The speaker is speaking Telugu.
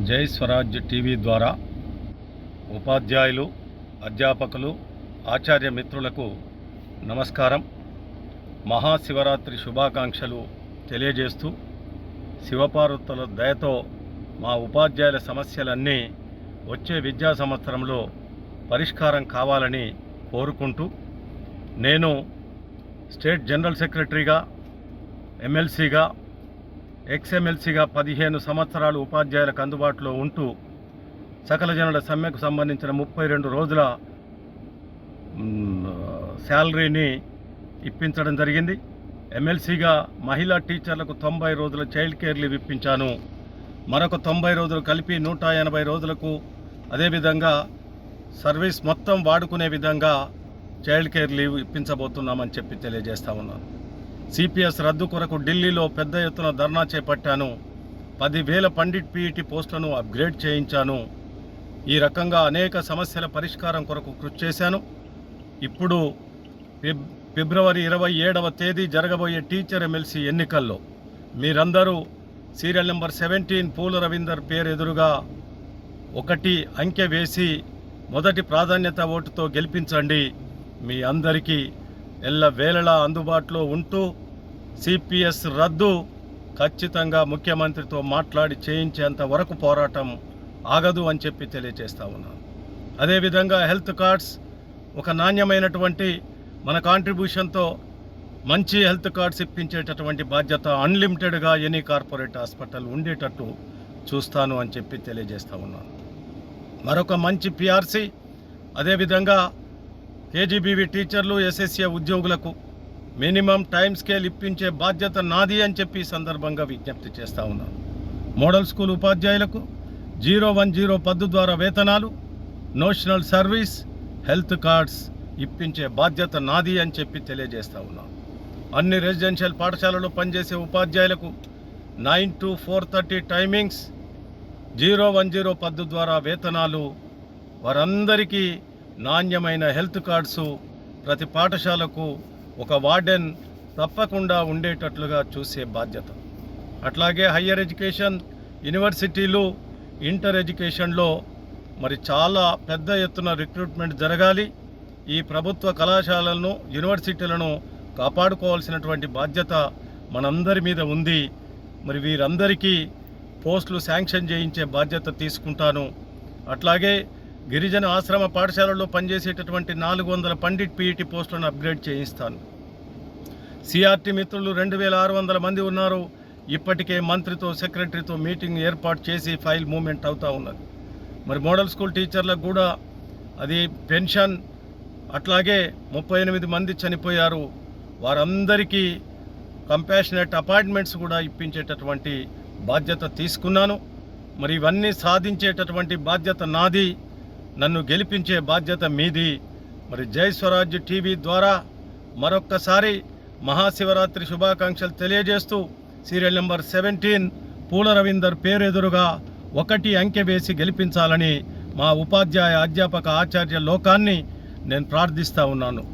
జై స్వరాజ్ టీవీ ద్వారా ఉపాధ్యాయులు, అధ్యాపకులు, ఆచార్య మిత్రులకు నమస్కారం. మహాశివరాత్రి శుభాకాంక్షలు తెలియజేస్తూ శివపార్వతుల దయతో మా ఉపాధ్యాయుల సమస్యలన్నీ వచ్చే విద్యా సంవత్సరంలో పరిష్కారం కావాలని కోరుకుంటూ, నేను స్టేట్ జనరల్ సెక్రటరీగా, ఎమ్మెల్సీగా, ఎక్స్ఎమ్మెల్సీగా 15 సంవత్సరాలు ఉపాధ్యాయులకు అందుబాటులో ఉంటూ సకల జనుల సమ్మెకు సంబంధించిన 32 రోజుల శాలరీని ఇప్పించడం జరిగింది. ఎమ్మెల్సీగా మహిళా టీచర్లకు 90 రోజుల చైల్డ్ కేర్ లీవ్ ఇప్పించాను. మరొక 90 రోజులు కలిపి 180 రోజులకు అదేవిధంగా సర్వీస్ మొత్తం వాడుకునే విధంగా చైల్డ్ కేర్ లీవ్ ఇప్పించబోతున్నామని చెప్పి తెలియజేస్తా ఉన్నాను. సిపిఎస్ రద్దు కొరకు ఢిల్లీలో పెద్ద ఎత్తున ధర్నా చేపట్టాను. 10,000 పండిట్ పీఈటీ పోస్టులను అప్గ్రేడ్ చేయించాను. ఈ రకంగా అనేక సమస్యల పరిష్కారం కొరకు కృషి చేశాను. ఇప్పుడు ఫిబ్రవరి 27వ తేదీ జరగబోయే టీచర్ ఎమ్మెల్సీ ఎన్నికల్లో మీరందరూ సీరియల్ నెంబర్ 17 పూల రవీందర్ పేరు ఎదురుగా 1 అంకె వేసి మొదటి ప్రాధాన్యత ఓటుతో గెలిపించండి. మీ అందరికీ ఎల్లవేళలా అందుబాటులో ఉంటూ సిపిఎస్ రద్దు ఖచ్చితంగా ముఖ్యమంత్రితో మాట్లాడి చేయించేంత వరకు పోరాటం ఆగదు అని చెప్పి తెలియజేస్తా ఉన్నాను. అదేవిధంగా హెల్త్ కార్డ్స్ ఒక నాణ్యమైనటువంటి మన కాంట్రిబ్యూషన్తో మంచి హెల్త్ కార్డ్స్ ఇప్పించేటటువంటి బాధ్యత అన్లిమిటెడ్గా ఎనీ కార్పొరేట్ హాస్పిటల్ ఉండేటట్టు చూస్తాను అని చెప్పి తెలియజేస్తా ఉన్నాను. మరొక మంచి పిఆర్సీ, అదేవిధంగా కేజీబీవీ టీచర్లు, ఎస్ఎస్ఏ ఉద్యోగులకు మినిమం టైం స్కేల్ ఇప్పించే బాధ్యత నాది అని చెప్పి ఈ సందర్భంగా విజ్ఞప్తి చేస్తూ ఉన్నాను. మోడల్ స్కూల్ ఉపాధ్యాయులకు 010 పద్దు ద్వారా వేతనాలు, నోషనల్ సర్వీస్, హెల్త్ కార్డ్స్ ఇప్పించే బాధ్యత నాది అని చెప్పి తెలియజేస్తూ ఉన్నాను. అన్ని రెసిడెన్షియల్ పాఠశాలలో పనిచేసే ఉపాధ్యాయులకు 9 to 4:30 టైమింగ్స్, 010 పద్దు ద్వారా వేతనాలు, వారందరికీ నాణ్యమైన హెల్త్ కార్డ్సు, ప్రతి పాఠశాలకు ఒక వార్డెన్ తప్పకుండా ఉండేటట్లుగా చూసే బాధ్యత. అట్లాగే హయ్యర్ ఎడ్యుకేషన్, యూనివర్సిటీలు, ఇంటర్ ఎడ్యుకేషన్లో మరి చాలా పెద్ద ఎత్తున రిక్రూట్మెంట్ జరగాలి. ఈ ప్రభుత్వ కళాశాలలను, యూనివర్సిటీలను కాపాడుకోవాల్సినటువంటి బాధ్యత మనందరి మీద ఉంది. మరి వీరందరికీ పోస్టులు శాంక్షన్ చేయించే బాధ్యత తీసుకుంటాను. అట్లాగే గిరిజన ఆశ్రమ పాఠశాలలో పనిచేసేటటువంటి 400 పండిట్ పీఈటీ పోస్టులను అప్గ్రేడ్ చేయిస్తాను. సిఆర్టీ మిత్రులు 2,600 మంది ఉన్నారు. ఇప్పటికే మంత్రితో, సెక్రటరీతో మీటింగ్ ఏర్పాటు చేసి ఫైల్ మూవ్మెంట్ అవుతూ ఉన్నది. మరి మోడల్ స్కూల్ టీచర్లకు కూడా అది పెన్షన్, అట్లాగే 38 మంది చనిపోయారు, వారందరికీ కంపాషనేట్ అపాయింట్మెంట్స్ కూడా ఇప్పించేటటువంటి బాధ్యత తీసుకున్నాను. మరి ఇవన్నీ సాధించేటటువంటి బాధ్యత నాది, నన్ను గెలిపించే బాధ్యత మీది. మరి జై స్వరాజ్ టీవీ ద్వారా మరొక్కసారి మహాశివరాత్రి శుభాకాంక్షలు తెలియజేస్తూ సీరియల్ నెంబర్ 17 పూల రవీందర్ పేరు ఎదురుగా 1 అంకె వేసి గెలిపించాలని మా ఉపాధ్యాయ, అధ్యాపక, ఆచార్య లోకాన్ని నేను ప్రార్థిస్తూ ఉన్నాను.